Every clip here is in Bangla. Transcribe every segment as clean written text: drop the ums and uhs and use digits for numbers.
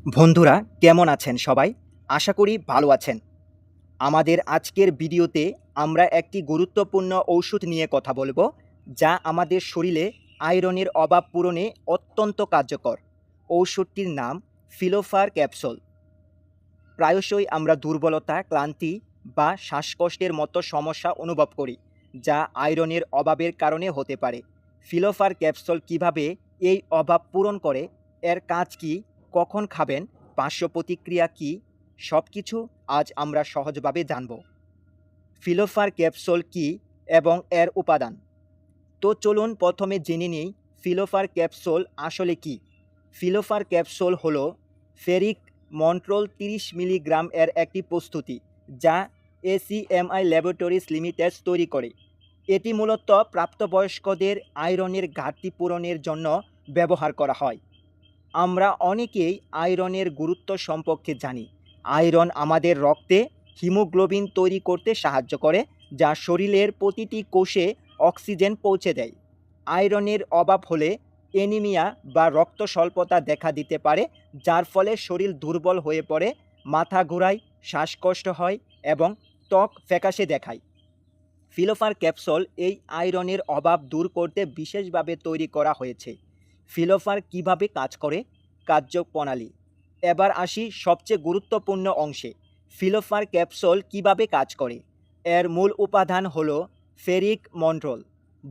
বন্ধুরা কেমন আছেন সবাই? আশা করি ভালো আছেন। আমাদের আজকের ভিডিওতে আমরা একটি গুরুত্বপূর্ণ ঔষধ নিয়ে কথা বলবো, যা আমাদের শরীরে আয়রনের অভাব পূরণে অত্যন্ত কার্যকর। ঔষধটির নাম ফিলোফার ক্যাপসুল। প্রায়শই আমরা দুর্বলতা, ক্লান্তি বা শ্বাসকষ্টের মতো সমস্যা অনুভব করি, যা আয়রনের অভাবের কারণে হতে পারে। ফিলোফার ক্যাপসুল কিভাবে এই অভাব পূরণ করে, এর কাজ কি, কখন খাবেন, পার্শ্ব প্রতিক্রিয়া কী, সব কিছু আজ আমরা সহজভাবে জানব। ফিলোফার ক্যাপসুল কী এবং এর উপাদান। তো চলুন প্রথমে জেনে নিই ফিলোফার ক্যাপসুল আসলে কী। ফিলোফার ক্যাপসুল হলো ফেরিক মন্ট্রোল 30 মিলিগ্রাম এর একটি প্রস্তুতি, যা এসিএমআই ল্যাবরেটরিজ লিমিটেড তৈরি করে। এটি মূলত প্রাপ্তবয়স্কদের আয়রনের ঘাটতি পূরণের জন্য ব্যবহার করা হয়। আমরা অনেকেই আয়রনের গুরুত্ব সম্পর্কে জানি। আয়রন আমাদের রক্তে হিমোগ্লোবিন তৈরি করতে সাহায্য করে, যা শরীরের প্রতিটি কোষে অক্সিজেন পৌঁছে দেয়। আয়রনের অভাব হলে অ্যানিমিয়া বা রক্ত স্বল্পতা দেখা দিতে পারে, যার ফলে শরীর দুর্বল হয়ে পড়ে, মাথা ঘোরায়, শ্বাসকষ্ট হয় এবং ত্বক ফ্যাকাশে দেখায়। ফিলোফার ক্যাপসুল এই আয়রনের অভাব দূর করতে বিশেষভাবে তৈরি করা হয়েছে। ফিলোফার কিভাবে কাজ করে, কার্যপ্রণালী। এবার আসি সবচেয়ে গুরুত্বপূর্ণ অংশে। ফিলোফার ক্যাপসুল কিভাবে কাজ করে। এর মূল উপাদান হলো ফেরিক মন্ট্রোল।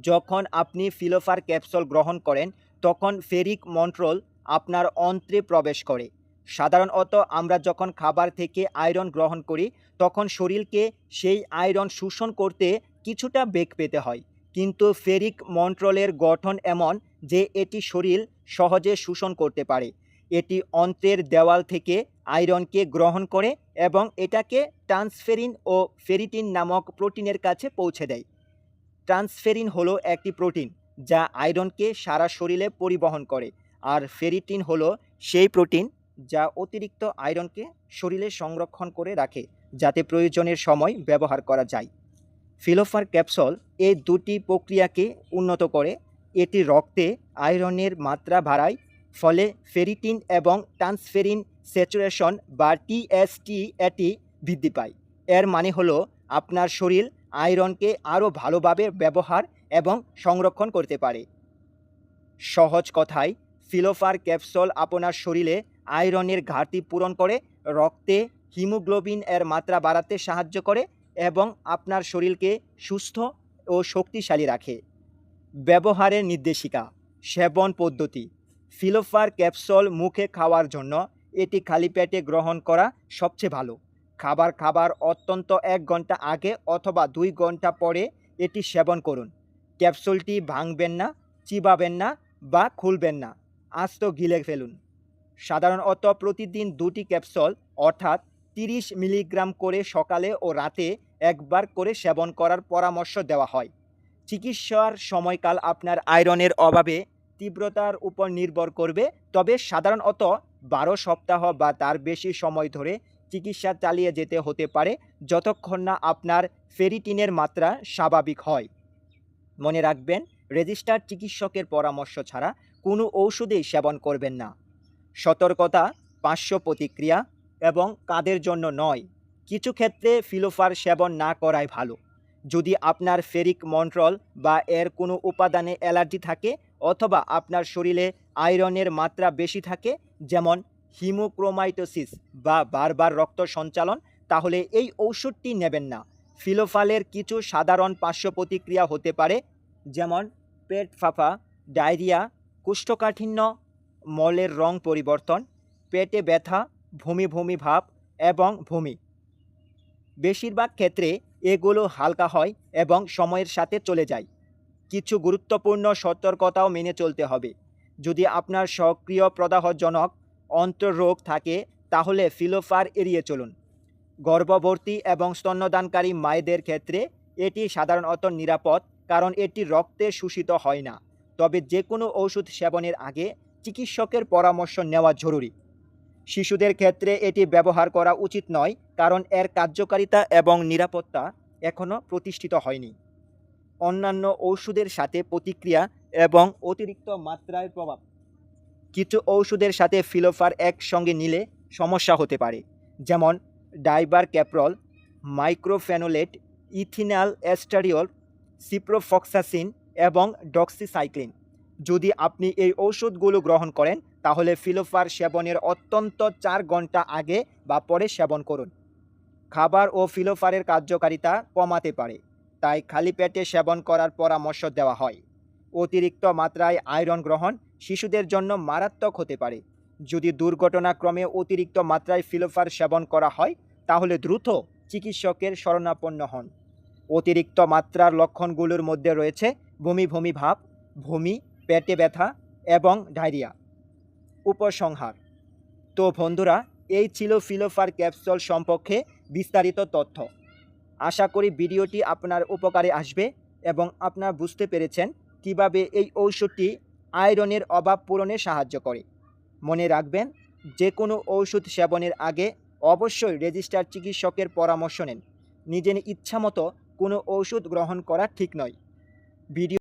যখন আপনি ফিলোফার ক্যাপসুল গ্রহণ করেন, তখন ফেরিক মন্ট্রোল আপনার অন্ত্রে প্রবেশ করে। সাধারণত আমরা যখন খাবার থেকে আয়রন গ্রহণ করি, তখন শরীরকে সেই আয়রন শোষণ করতে কিছুটা বেগ পেতে হয়, কিন্তু ফেরিক মন্ট্রোলের গঠন এমন যে এটি শরীর সহজে শোষণ করতে পারে। এটি অন্ত্রের দেওয়াল থেকে আয়রনকে গ্রহণ করে এবং এটাকে ট্রান্সফেরিন ও ফেরিটিন নামক প্রোটিনের কাছে পৌঁছে দেয়। ট্রান্সফেরিন হলো একটি প্রোটিন যা আয়রনকে সারা শরীরে পরিবহন করে, আর ফেরিটিন হলো সেই প্রোটিন যা অতিরিক্ত আয়রনকে শরীরে সংরক্ষণ করে রাখে, যাতে প্রয়োজনের সময় ব্যবহার করা যায়। ফিলোফার ক্যাপসুল এই দুটি প্রক্রিয়াকে উন্নত করে। এটি রক্তে আয়রনের মাত্রা বাড়ায়, ফলে ফেরিটিন এবং ট্রান্সফেরিন স্যাচুরেশন বা টিএসটি এটি বৃদ্ধি পায়। এর মানে হলো আপনার শরীর আয়রনকে আরও ভালোভাবে ব্যবহার এবং সংরক্ষণ করতে পারে। সহজ কথায়, ফিলোফার ক্যাপসুল আপনার শরীরে আয়রনের ঘাটতি পূরণ করে, রক্তে হিমোগ্লোবিন এর মাত্রা বাড়াতে সাহায্য করে এবং আপনার শরীরকে সুস্থ ও শক্তিশালী রাখে। ব্যবহারের নির্দেশিকা, সেবন পদ্ধতি। ফিলোফার ক্যাপসুল মুখে খাওয়ার জন্য এটি খালি পেটে গ্রহণ করা সবচেয়ে ভালো। খাবার অত্যন্ত 1 ঘন্টা আগে অথবা 2 ঘন্টা পরে এটি সেবন করুন। ক্যাপসুলটি ভাঙবেন না, চিবাবেন না বা খুলবেন না, আস্ত গিলে ফেলুন। সাধারণত প্রতিদিন 2টি ক্যাপসুল অর্থাৎ 30 মিলিগ্রাম করে সকালে ও রাতে একবার করে সেবন করার পরামর্শ দেওয়া হয়। চিকিৎসার সময়কাল আপনার আয়রনের অভাবে তীব্রতার উপর নির্ভর করবে, তবে সাধারণত 12 সপ্তাহ বা তার বেশি সময় ধরে চিকিৎসা চালিয়ে যেতে হতে পারে, যতক্ষণ না আপনার ফেরিটিনের মাত্রা স্বাভাবিক হয়। মনে রাখবেন, রেজিস্টার্ড চিকিৎসকের পরামর্শ ছাড়া কোনো ঔষধেই সেবন করবেন না। সতর্কতা, পার্শ্ব প্রতিক্রিয়া এবং কাদের জন্য নয়। কিছু ক্ষেত্রে ফিলোফার সেবন না করাই ভালো। যদি আপনার ফেরিক মন্ট্রোল বা এর কোনো উপাদানে অ্যালার্জি থাকে, অথবা আপনার শরীরে আয়রনের মাত্রা বেশি থাকে, যেমন হিমোক্রোমাইটোসিস বা বারবার রক্ত সঞ্চালন, তাহলে এই ঔষধটি নেবেন না। ফিলোফালের কিছু সাধারণ পার্শ্ব প্রতিক্রিয়া হতে পারে, যেমন পেট ফাঁপা, ডায়রিয়া, কোষ্ঠকাঠিন্য, মলের রং পরিবর্তন, পেটে ব্যথা, বমি ভাব এবং বমি। বেশিরভাগ ক্ষেত্রে এগুলো হালকা হয় এবং সময়ের সাথে চলে যায়। কিছু গুরুত্বপূর্ণ সতর্কতাও মেনে চলতে হবে। যদি আপনার সক্রিয় প্রদাহজনক অন্ত্ররোগ থাকে, তাহলে ফিলোফার এড়িয়ে চলুন। গর্ভবতী এবং স্তন্যদানকারী মায়েদের ক্ষেত্রে এটি সাধারণত নিরাপদ, কারণ এটি রক্তে শোষিত হয় না। তবে যে কোনো ওষুধ সেবনের আগে চিকিৎসকের পরামর্শ নেওয়া জরুরি। শিশুদের ক্ষেত্রে এটি ব্যবহার করা উচিত নয়, কারণ এর কার্যকারিতা এবং নিরাপত্তা এখনও প্রতিষ্ঠিত হয়নি। অন্যান্য ওষুধের সাথে প্রতিক্রিয়া এবং অতিরিক্ত মাত্রায় প্রভাব। কিছু ঔষধের সাথে ফিলোফার একসঙ্গে নিলে সমস্যা হতে পারে, যেমন ডাইবারক্যাপ্রল, মাইক্রোফেনোলেট, ইথিনাল এস্টারিওল, সিপ্রোফক্সাসিন এবং ডক্সিসাইক্লিন। যদি আপনি এই ঔষধগুলো গ্রহণ করেন তাহলে ফিলোফার সেবনের অত্যন্ত 4 ঘন্টা আগে বা পরে সেবন করুন। খাবার ও ফিলোফারের কার্যকারিতা কমাতে পারে, তাই খালি পেটে সেবন করার পরামর্শ দেওয়া হয়। অতিরিক্ত মাত্রায় আয়রন গ্রহণ শিশুদের জন্য মারাত্মক হতে পারে। যদি দুর্ঘটনাক্রমে অতিরিক্ত মাত্রায় ফিলোফার সেবন করা হয় তাহলে দ্রুত চিকিৎসকের শরণাপন্ন হন। অতিরিক্ত মাত্রার লক্ষণগুলোর মধ্যে রয়েছে বমি বমি ভাব, বমি, পেটে ব্যথা এবং ডায়রিয়া। উপসংহার। তো বন্ধুরা, এই ছিল ফিলোফার ক্যাপসুল সম্পর্কে বিস্তারিত তথ্য। আশা করি ভিডিওটি আপনার উপকারে আসবে এবং আপনারা বুঝতে পেরেছেন কিভাবে এই ঔষধটি আয়রনের অভাব পূরণে সাহায্য করে। মনে রাখবেন, যে কোনো ঔষধ সেবনের আগে অবশ্যই রেজিস্টার্ড চিকিৎসকের পরামর্শ নেন। নিজের ইচ্ছামতো কোনো ঔষধ গ্রহণ করা ঠিক নয়। ভিডিও